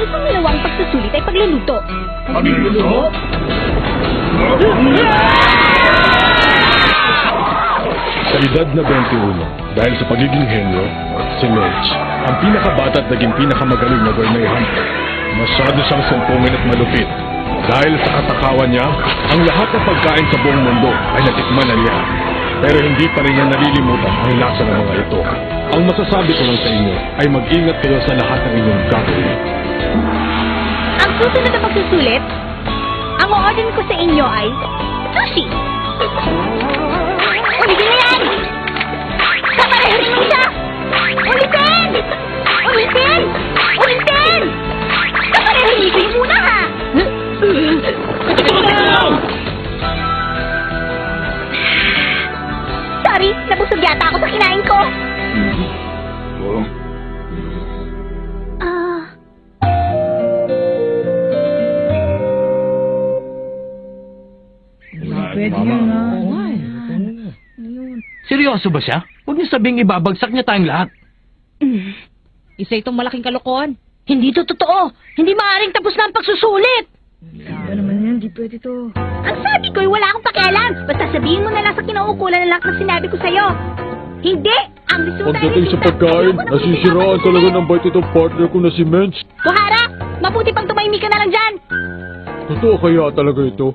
Ang pangalawang pagsusulit ay pagluluto. Pagluluto? Sa edad na 21, dahil sa pagiging henyo, si Mench, ang pinakabata at naging pinakamagaling na gourmet hunter. Masyado siyang sumpungin at malupit. Dahil sa katakawan niya, ang lahat ng pagkain sa buong mundo ay natikman na niya. Pero hindi pa rin niya nalilimutan ang lasa ng mga ito. Ang masasabi ko lang sa inyo ay mag-ingat kayo sa lahat ng inyong gagawin. Ang susunod na pagsusulit, ang o-order ko sa inyo ay sushi. Ulitin na yan! Kaparehin mo siya! Ulitin! Ulitin! Ulitin! Kaparehin mo muna ha! Sorry, nabusog yata ako sa kinain ko. Pwede yun nga. Seryoso ba siya? Huwag niyo sabing ibabagsak niya tayong lahat. Isa itong malaking kalokohan. Hindi to totoo. Hindi maaaring tapos na ang pagsusulit. Ano naman yan? Di pwede to. Ang sabi ko'y wala akong pakialam. Basta sabihin mo na lang sa kinaukulan ng lahat ng sinabi ko sa'yo. Hindi! Ang resulta Pagdating sa pagkain, nasisiraan talaga ng bait itong partner ko na si Mench. Buhara! Mabuti pang tumahimik ka na lang dyan! Totoo kaya talaga ito?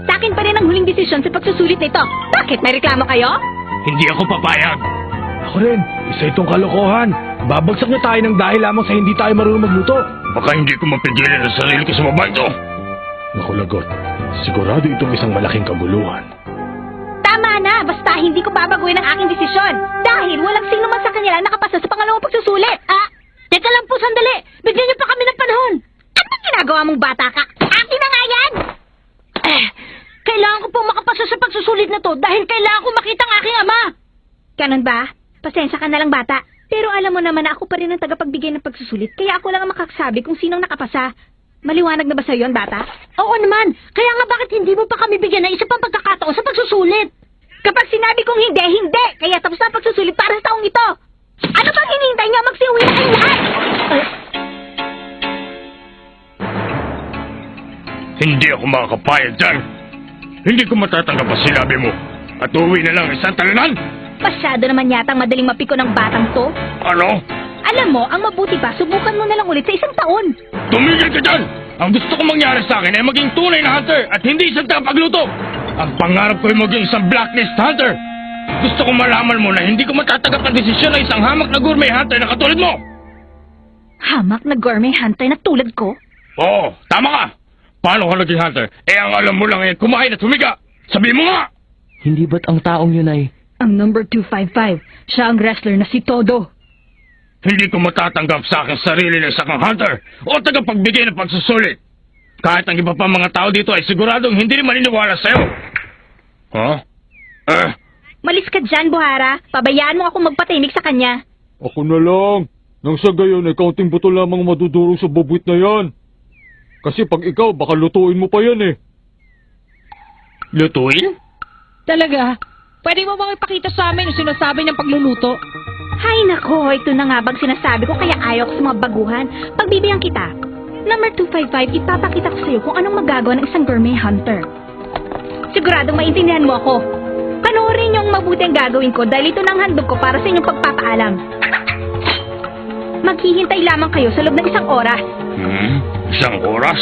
Sa akin pa rin ang huling desisyon sa pagsusulit nito. Bakit? May reklamo kayo? Hindi ako papayag. Ako rin. Isa itong kalokohan. Babagsak niya tayo ng dahil lamang sa hindi tayo marunong magluto. Baka hindi ko mapigilan ang sarili ko sa babae ito. Naku, lagot. Sigurado itong isang malaking kaguluhan. Tama na! Basta hindi ko babaguhin ang aking desisyon. Dahil walang sino man sa kanila nakapasa sa pangalawang pagsusulit. Ah! Teka lang po, sandali. Bigyan niyo pa kami ng panahon. Ano ginagawa mong bata ka? Akin na nga yan! Kailangan ko pong makapasa sa pagsusulit na to dahil kailangan ko makita ang aking ama. Ganun ba? Pasensya ka na lang, bata. Pero alam mo naman na ako pa rin ang tagapagbigay ng pagsusulit, kaya ako lang ang makakasabi kung sinong nakapasa. Maliwanag na ba sa'yo yun, bata? Oo naman. Kaya nga bakit hindi mo pa kami bigyan ng isa pang pagkakataon sa pagsusulit? Kapag sinabi kong hindi, hindi! Kaya tapos na ang pagsusulit para sa taong ito! Ano bang hinihintay niya? Magsiuwi na kayong lahat! Hindi ako makakapayag dyan. Hindi ko matatanggap ang sinabi mo. At uwi na lang isang talanan. Masyado naman yatang madaling mapiko ng batang to. Ano? Alam mo, ang mabuti pa, subukan mo na lang ulit sa isang taon. Tumigil ka dyan! Ang gusto kong mangyari sa akin ay maging tunay na hunter at hindi isang tagapagluto. Ang pangarap ko ay maging isang blacklist hunter. Gusto kong malaman mo na hindi ko matatanggap ang desisyon ng isang hamak na gourmet hunter na katulad mo. Hamak na gourmet hunter na tulad ko? Oo, tama ka. Paano ka naging hunter? Ang alam mo lang ay kumain at humiga. Sabihin mo nga! Hindi ba't ang taong yun ay... Ang number 255, siya ang wrestler na si Todo. Hindi ko matatanggap sa aking sarili na isang hunter o tagapagbigay ng pagsusulit. Kahit ang iba pa mga tao dito ay siguradong hindi rin maniniwala sa'yo. Huh? Malis ka dyan, Buhara. Pabayaan mo ako magpatahimik sa kanya. Ako na lang. Nang sa gayon ay kaunting buto lamang madudurog sa bubwit na yan. Kasi pag ikaw, baka lutuin mo pa yan eh. Lutuin? Talaga? Pwede mo bang ipakita sa amin yung sinasabi niyang pagluluto? Hay nako, ito na nga bang sinasabi ko kaya ayaw ko sa mga baguhan. Pagbibigyan kita. Number 255, ipapakita ko sa'yo kung anong magagawa ng isang gourmet hunter. Siguradong maintindihan mo ako. Panoorin niyo ang mabuti ang gagawin ko dahil ito na ang handog ko para sa inyong pagpapaalam. Maghihintay lamang kayo sa loob ng isang oras. Isang oras?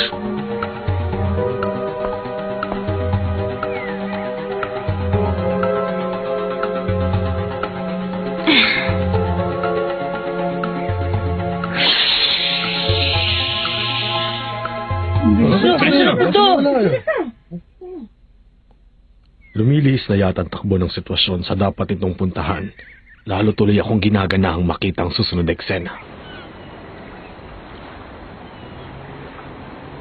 Lumilihis na yata ang takbo ng sitwasyon sa dapat itong puntahan. Lalo tuloy akong ginaganahang makita ang susunod na eksena.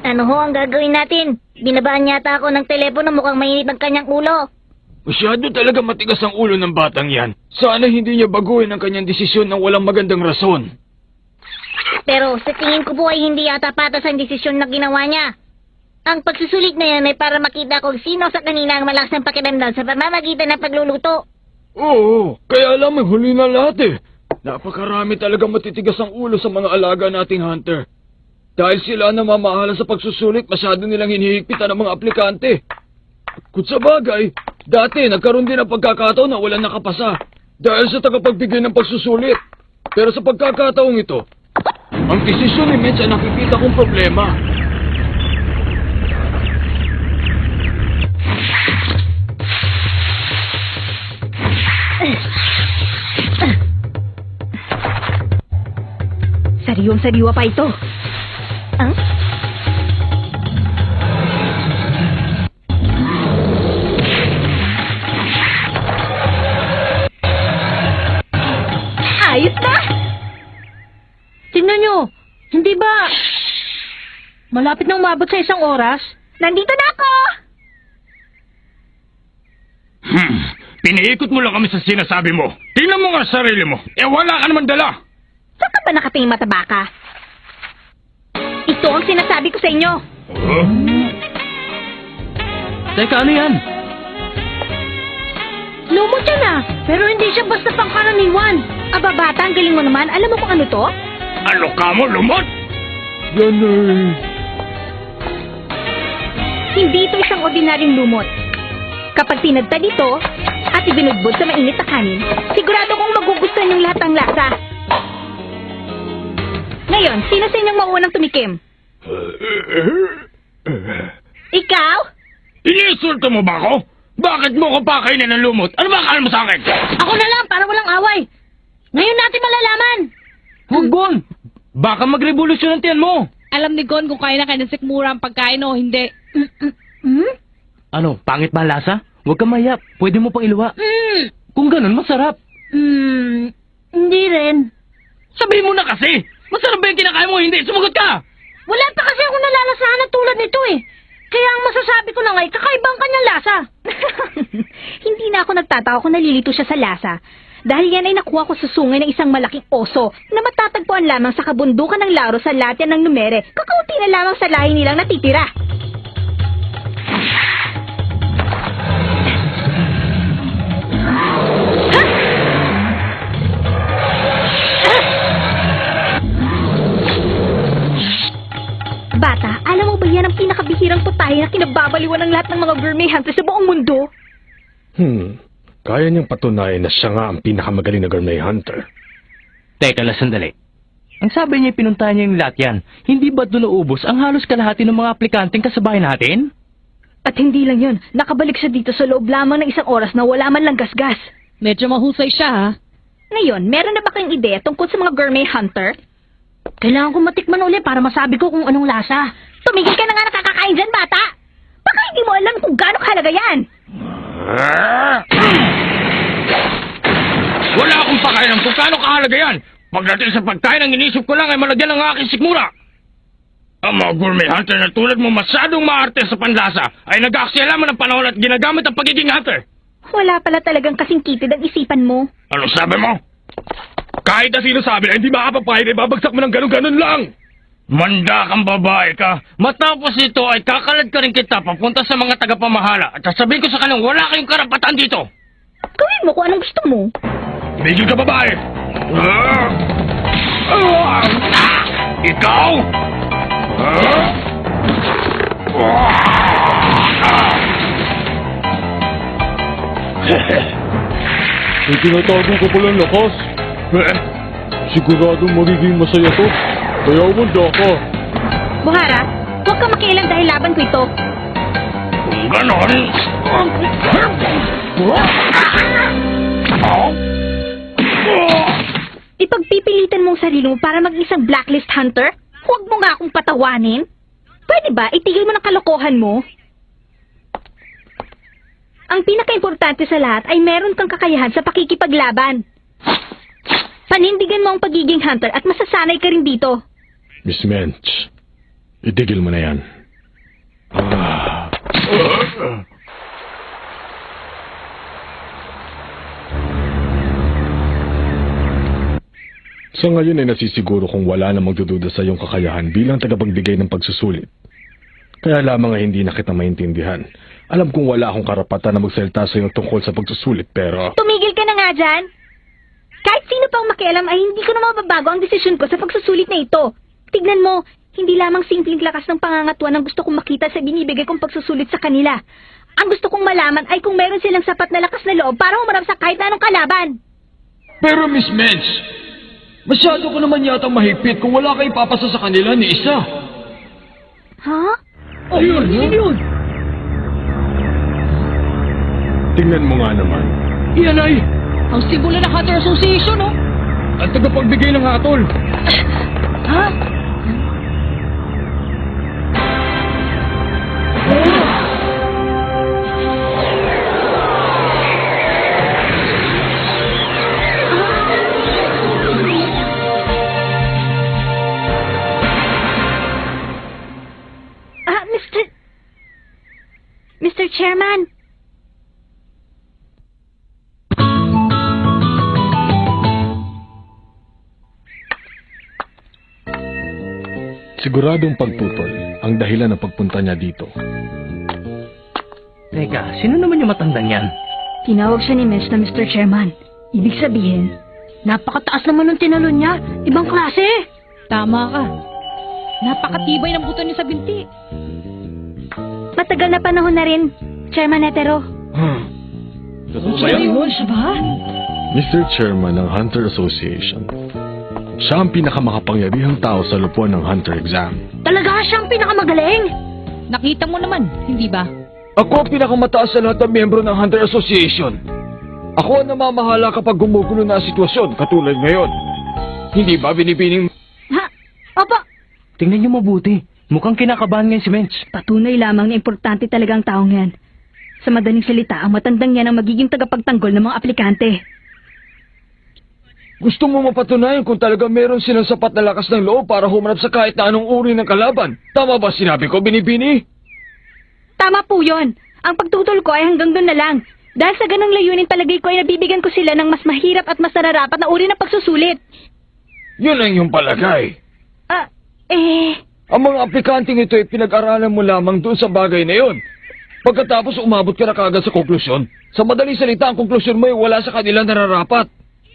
Ano ho ang gagawin natin? Binabaan yata ako ng telepono, mukhang mainit ang kanyang ulo. Masyado talaga matigas ang ulo ng batang yan. Sana hindi niya baguhin ang kanyang desisyon ng walang magandang rason. Pero sa tingin ko po ay hindi yata patas ang desisyon na ginawa niya. Ang pagsusulit na yan ay para makita kung sino sa kanina ang malakas ng pakiramdam sa pamamagitan ng pagluluto. Oo, kaya alam mo, huli na lahat eh. Napakarami talaga matitigas ang ulo sa mga alaga nating hunter. Dahil sila namamahala sa pagsusulit, masyado nilang hinihigpitan ang mga aplikante. Kung sa bagay, dati nagkaroon din ng pagkakataon na walang nakapasa dahil sa tagapagbigay ng pagsusulit. Pero sa pagkakataong ito, ang desisyon ni Mitch ay nakikita kong problema. Sariwang-sariwa pa ito. Ah? Ayos na! Tingnan nyo, hindi ba malapit nang umabot sa 1 oras? Nandito na ako! Piniikot mo lang kami sa sinasabi mo. Tingnan mo nga ang sarili mo. Wala ka naman dala. Saan ka ba nakatingin mataba ka? Ito ang sinasabi ko sa inyo. Huh? Teka, ano yan? Lumot yan ah, pero hindi siya basta pangkaraniwan. Aba bata, ang galing mo naman. Alam mo kung ano to? Ano ka mo, lumot? Yan ay... Hindi ito isang ordinaryong lumot. Kapag tinadtad ito at ibinudbod sa mainit na kanin, sigurado kong magugustuhan yung lahat ng lasa. Ngayon, sino sa inyong mauunang tumikim? Ikaw? Iniinsulto mo ba ako? Bakit mo ko pakainin ng lumot? Ano ba akala mo sa akin? Ako na lang, para walang away. Ngayon natin malalaman. Huwag, Gon! Baka magrevolusyon ang tiyan mo! Alam ni Gon kung kaya na kay Sikmura ang pagkain o hindi. Ano, pangit ba ang lasa? Huwag kang mayap. Pwede mo pang iluwa. Kung ganun, masarap. Hindi rin. Sabihin mo na kasi! Masarap ba yung kinakain mo? Hindi, sumagot ka! Wala pa kasi ako nalalasahan na tulad nito eh. Kaya ang masasabi ko na nga, kakaiba ang kanyang lasa. Hindi na ako nagtataka kung nalilito siya sa lasa. Dahil yan ay nakuha ko sa sungay ng isang malaking oso na matatagpuan lamang sa kabundukan ng Laro sa Latya ng Numere. Kakaunti na lamang sa lahi nilang natitira. Bata, alam mo ba yan ang pinakabihirang putahe na kinababaliwan ng lahat ng mga gourmet hunters sa buong mundo? Kaya niyang patunayan na siya nga ang pinakamagaling na gourmet hunter. Teka lang sandali. Ang sabi niya, pinuntahan niya yung Latyan. Hindi ba doon naubos ang halos kalahati ng mga aplikanteng kasabay natin? At hindi lang yun, nakabalik siya dito sa loob lamang ng 1 oras na wala man lang gasgas. Medyo mahusay siya ha. Ngayon, meron na ba kayong ideya tungkol sa mga gourmet hunter? Kailangan ko matikman ulit para masabi ko kung anong lasa. Tumigil ka na nga nakakakain dyan, bata! Baka hindi mo alam kung gaano kahalaga yan! Wala akong pakailan kung paano kahalaga yan. Pagdating sa pagkain, ang inisip ko lang ay malagyan ng aking sikmura. Ang mga gourmet hunter na tulad mo masyadong maarte sa panlasa ay nag-aaksaya ng panahon at ginagamit ang pagiging hunter. Wala pala talagang kasing kitid ang isipan mo. Ano sabi mo? Kahit na sino sabi na hindi makapapahid, babagsak mo ng ganun-ganun lang! Manda kang babae ka. Matapos ito ay kakalad ka rin kita papunta sa mga tagapamahala at sasabihin ko sa kanilang wala kayong karapatan dito. Gawin mo kung anong gusto mo. Tumigil ka, babae! Ikaw? Tinatago ko palang lakas. Siguradong magiging masaya to. Kaya umanda ka. Buhara, huwag ka makialam dahil laban ko ito. Kung ganon... Ipagpipilitan mo ang sarili mo para maging isang blacklist hunter? Huwag mo nga akong patawanin. Pwede ba itigil mo ng kalokohan mo? Ang pinaka-importante sa lahat ay meron kang kakayahan sa pakikipaglaban. Panindigan mo ang pagiging hunter at masasanay ka rin dito. Miss Mench, itigil mo na yan. Sa ngayon ay nasisiguro kung wala na magdududa sa iyong kakayahan bilang tagapagbigay ng pagsusulit. Kaya lamang ay hindi na kita maintindihan. Alam kong wala akong karapatan na magsalita sa iyo tungkol sa pagsusulit pero... Tumigil ka na nga dyan! Kahit sino pang makialam ay hindi ko na mababago ang desisyon ko sa pagsusulit na ito. Tignan mo, Hindi lamang simpleng lakas ng pangangatuan ang gusto kong makita sa binibigay kong pagsusulit sa kanila. Ang gusto kong malaman ay kung meron silang sapat na lakas na loob para humarap sa kahit na anong kalaban. Pero Miss Mensch, masyado ko naman yata mahigpit kung wala kayo papasa sa kanila ni isa. Ha? Ayun, yun. Tingnan mo nga naman. Iyan ay Ang simbolo ng Hunter Association, oh. ang tagapagbigay ng hatol. Ha? Ah, Mr. Chairman. Siguradong pagputol ang dahilan ng pagpunta niya dito. Teka, sino naman yung matandang yan? Tinawag siya ni Mesh na Mr. Chairman. Ibig sabihin, napakataas naman ng tinalon niya. Ibang klase. Tama ka. Napakatibay ng buto niya sa binti. Matagal na panahon na rin, Chairman Netero. Siya ba? Mr. Chairman ng Hunter Association. Siya ang pinakamakapangyarihang tao sa lupuan ng Hunter exam. Talaga siyang pinakamagaling. Nakita mo naman, hindi ba? Ako ang pinakamataas sa lahat ng miyembro ng Hunter Association. Ako ang namamahala kapag gumugulo na ang sitwasyon, katulad ngayon. Hindi ba binibining... Ha? Opo. Tingnan niyo mabuti. Mukhang kinakabahan ngayon si Mensch. Patunay lamang na importante talaga ang taong yan. Sa madaling salita, ang matandang yan ang magiging tagapagtanggol ng mga aplikante. Gusto mo mapatunayan kung talaga meron silang sapat na lakas ng loob para humarap sa kahit na anong uri ng kalaban. Tama ba sinabi ko, Binibini? Tama po yun. Ang pagtutol ko ay hanggang doon na lang. Dahil sa ganong layunin palagay ko ay nabibigyan ko sila ng mas mahirap at mas nararapat na uri ng pagsusulit. Yun ang iyong palagay. Ang mga aplikanting ito ay pinag-aralan mo lamang doon sa bagay na yon. Pagkatapos umabot ka na kagad sa konklusyon. Sa madaling salita, ang konklusyon mo ay wala sa kanila nararapat.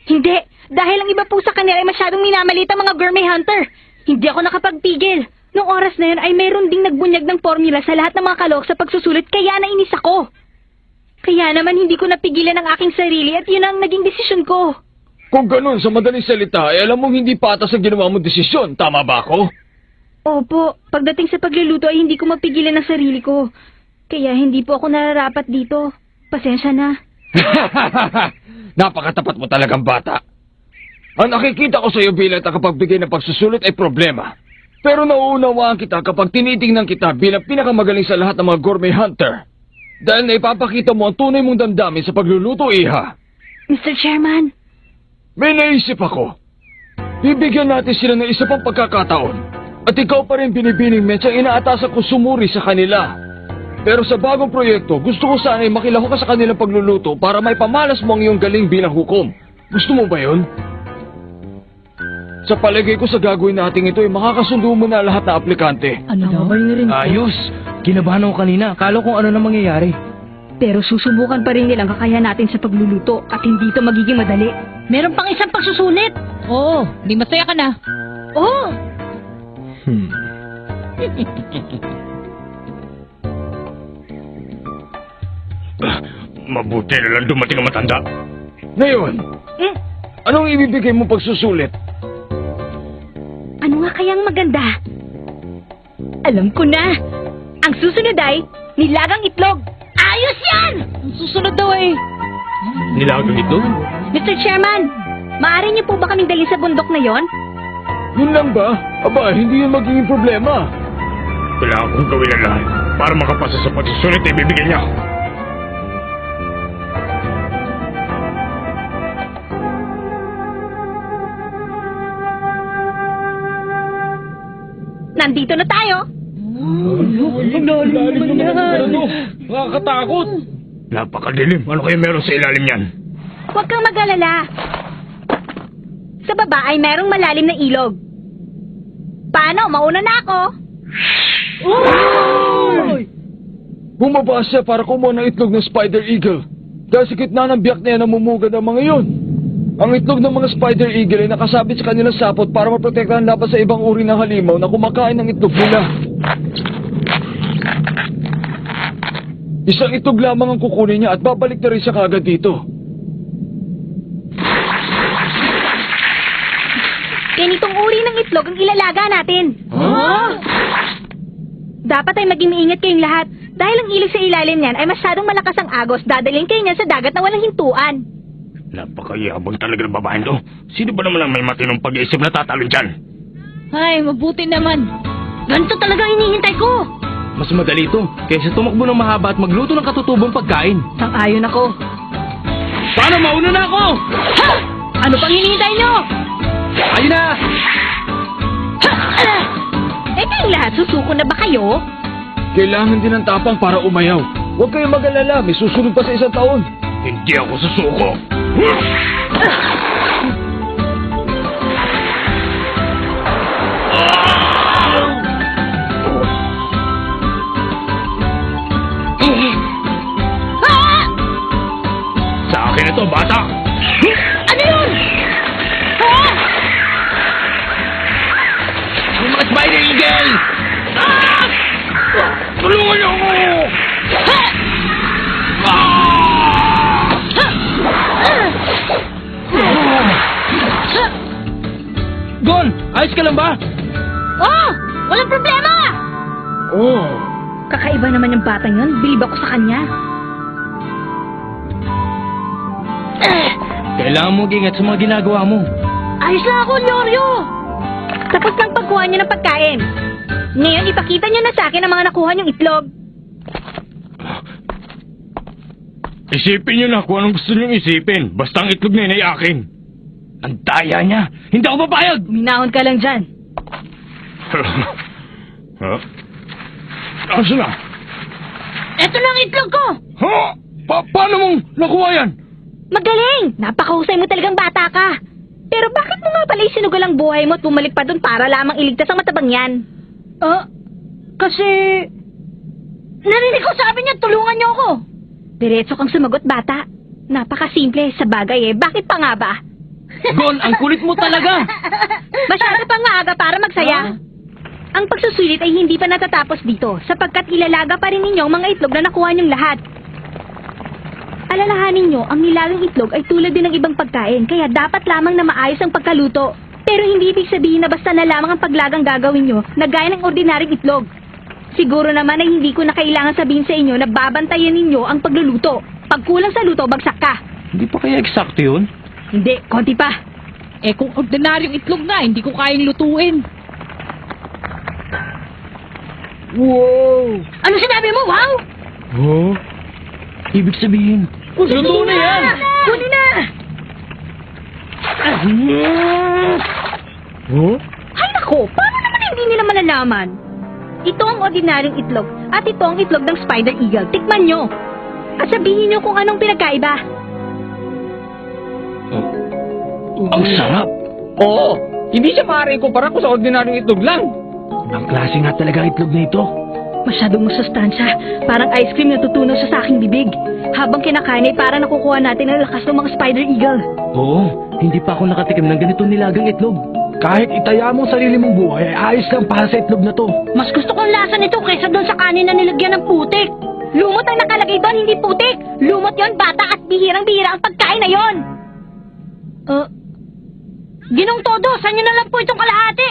Hindi. Dahil ang iba po sa kanila ay masyadong minamalit ang mga gourmet hunter. Hindi ako nakapagpigil. Noong oras na yun ay mayroon ding nagbunyag ng formula sa lahat ng mga kalok sa pagsusulit kaya nainis ako. Kaya naman hindi ko napigilan ang aking sarili at yun ang naging desisyon ko. Kung ganun, sa madaling salita, ay alam mong hindi patas ang ginawa mong desisyon. Tama ba ako? Opo, pagdating sa pagluluto ay hindi ko mapigilan ang sarili ko. Kaya hindi po ako nararapat dito. Pasensya na. Napakatapat mo talagang bata. Ang nakikita ko sa iyo bilang tagapagbigay ng pagsusulit ay problema. Pero nauunawaan kita kapag tinitingnan kita bilang pinakamagaling sa lahat ng mga gourmet hunter. Dahil naipapakita mo ang tunay mong damdamin sa pagluluto, Iha. Mr. Chairman, May naisip ako. Bibigyan natin sila ng isa pang pagkakataon. At ikaw pa rin Binibining Mensch ang inaatasan ko sumuri sa kanila. Pero sa bagong proyekto, gusto ko sana ay makilahok ka sa kanilang pagluluto para may pamalas mo ang iyong galing bilang hukom. Gusto mo ba yun? Sa palagay ko sa gagawin natin ito ay makakasundo mo na lahat na aplikante. Ano? Ayos! Kinabahan ako kanina. Akala ko ano na mangyayari. pero susubukan pa rin nilang kakayahan natin sa pagluluto at hindi ito magiging madali. Meron pang isang pagsusulit. Oo, di masaya ka na. Oo. Mabuti na lang dumating ang matanda. Ngayon, anong ibibigay mo pagsusulit? Ano nga kayang maganda? Alam ko na! Ang susunod ay nilagang itlog! Ayos yan! Ang susunod daw eh. Nilagang ito? Mr. Chairman, maaari niyo po ba kaming dalhin sa bundok na yon? Yun lang ba? Aba, hindi yun magiging problema. Kailangan kong gawin ang lahat para makapasa sa pagsusulit na ibibigay niya. Nandito na tayo! Nakakatakot. Napakadilim. Ano kayo meron sa ilalim niyan? Huwag kang mag-alala. Sa baba ay merong malalim na ilog. Paano? Mauna na ako. Bumaba siya para kumuha ng itlog ng Spider Eagle. Dahil sa gitna ng biyak na yan namumugad ang mga yun. Ang itlog ng mga spider eagle ay nakasabit sa kanilang sapot para maprotektahan laban sa ibang uri ng halimaw na kumakain ng itlog nila. Isang itlog lamang ang kukunin niya at babalik na rin siya kaagad dito. Ganitong uri ng itlog ang ilalaga natin. Dapat ay maging maingat kayong lahat. Dahil ang ilog sa ilalim niyan ay masyadong malakas ang agos, dadalhin kayo niyan sa dagat na walang hintuan. Napakayabang talaga ng babaeng to. Sino ba naman ang may matinong pag-iisip na tatalo dyan? Ay, mabuti naman. Ganito talaga ang hinihintay ko. Mas madali ito kaysa tumakbo ng mahaba at magluto ng katutubong pagkain. Sang-ayon ako. Paano, mauna na ako? Ha! Ano pang hinihintay nyo? Ayun na! Eh kayong lahat, susuko na ba kayo? Kailangan din ng tapang para umayaw. Huwag kayong mag-alala, may susunod pa sa isang taon. Hindi ako susuko. Sa akin na to, bata! Ano yun? Ha? Yung mga spider eagle! Tulungan niyo ako! Gon, ayos ka lang ba? Oh! Walang problema! Oh, Kakaiba naman yung batang yun. Bilib ako sa kanya. Kailangan mo mag-ingat sa mga ginagawa mo. Ayos lang ako, Loryo! Tapos lang pagkuha niyo ng pagkain. Ngayon, ipakita niyo na sa akin ang mga nakuha niyong itlog. Isipin niyo na kung anong gusto niyong isipin. Basta ang itlog na yun ay akin. Ang daya niya. Hindi ako papayag. Minahon ka lang dyan. Ha? Asa na? Eto na ang itlog ko! Ha? Paano mong nakuha yan? Magaling! Napakahusay mo talagang bata ka. Pero bakit mo nga pala isinugal ang buhay mo at bumalik pa doon para lamang iligtas ang matabang yan? Kasi... Narinig ko sabi niya, tulungan niyo ako. Diretso kang sumagot, bata. Napakasimple sa bagay eh. Bakit pa nga ba? Gon, ang kulit mo talaga. Masyado pang maaga para magsaya. Ang pagsusulit ay hindi pa natatapos dito sapagkat ilalaga pa rin ninyo ang mga itlog na nakuha niyong lahat. Alalahanin nyo, ang nilagang itlog ay tulad din ng ibang pagkain kaya dapat lamang na maayos ang pagkaluto. Pero hindi ibig sabihin na basta na lamang ang paglagang gagawin nyo na gaya ng ordinaryong itlog. Siguro naman ay hindi ko na kailangan sabihin sa inyo na babantayan ninyo ang pagluluto. Pag kulang sa luto, bagsak ka. Hindi pa kaya eksakto yun? Hindi, konti pa. Eh kung ordinaryong itlog na, hindi ko kayang lutuin. wow! Ano sinabi mo, wow? Oh? Ibig sabihin, luto na yan! Kunin na! Huh? Ay nako, paano naman hindi nila malalaman? Ito ang ordinaryong itlog at ito ang itlog ng spider eagle. Tikman nyo. At sabihin nyo kung anong pinagkaiba. Ang sarap! Oo, hindi siya maaaring kumpara ko sa ordinaryong itlog lang. Ang klase nga talaga ang itlog na ito. Masyadong masustansya. Parang ice cream na tutunaw sa aking bibig. Habang kinakain ay parang nakukuha natin ang lakas ng mga spider eagle. Oo, hindi pa ako nakatikim ng ganito nilagang itlog. Kahit itaya mo ang sarili mong buhay, ay ayos lang para sa itlog na to. Mas gusto kong lasa nito kaysa doon sa kanin na nilagyan ng putik. Lumot ang nakalagay doon, hindi putik. Lumot yon, bata, at bihirang-bihira ang pagkain na yon. Ginong todo, saan nyo na lang po itong kalahati?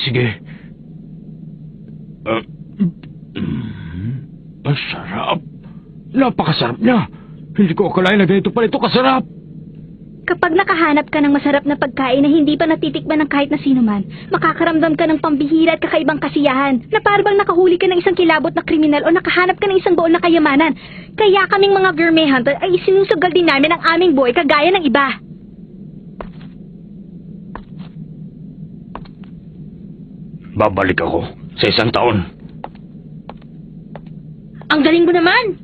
Sige. Ang sarap. Napakasarap niya. Hindi ko akalain na ganito pala ito kasarap. Kapag nakahanap ka ng masarap na pagkain na hindi pa natitikman ng kahit na sino man, makakaramdam ka ng pambihira at kakaibang kasiyahan na parang nakahuli ka ng isang kilabot na kriminal o nakahanap ka ng isang baon na kayamanan. Kaya kaming mga gourmet hunter ay isinusugal din namin ang aming buhay kagaya ng iba. Babalik ako sa isang taon. Ang galing mo naman!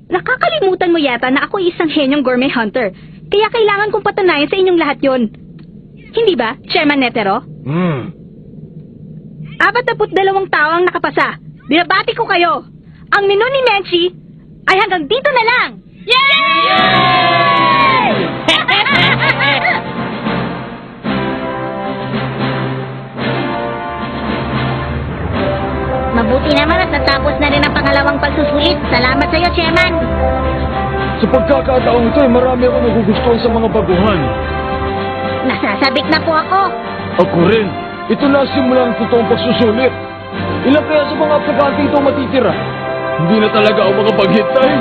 Nakakalimutan mo yata na ako ay isang henyong gourmet hunter. Kaya kailangan kong patunayan sa inyong lahat yon. Hindi ba, Chairman Netero? 42 tao ang nakapasa. Binabati ko kayo. Ang menu ni Menchi ay hanggang dito na lang. Yay! Mabuti naman at natapos na rin ang pangalawang pagsusulit. Salamat sa iyo, Chairman. Sa pagkakataong ito ay marami ako nagugustuhan sa mga baguhan. Nasasabik na po ako. Ako rin. Ito na ang simula ng totoong pagsusulit. Ilan kaya sa mga aplikante ito matitira? Hindi na talaga ako makapaghintay.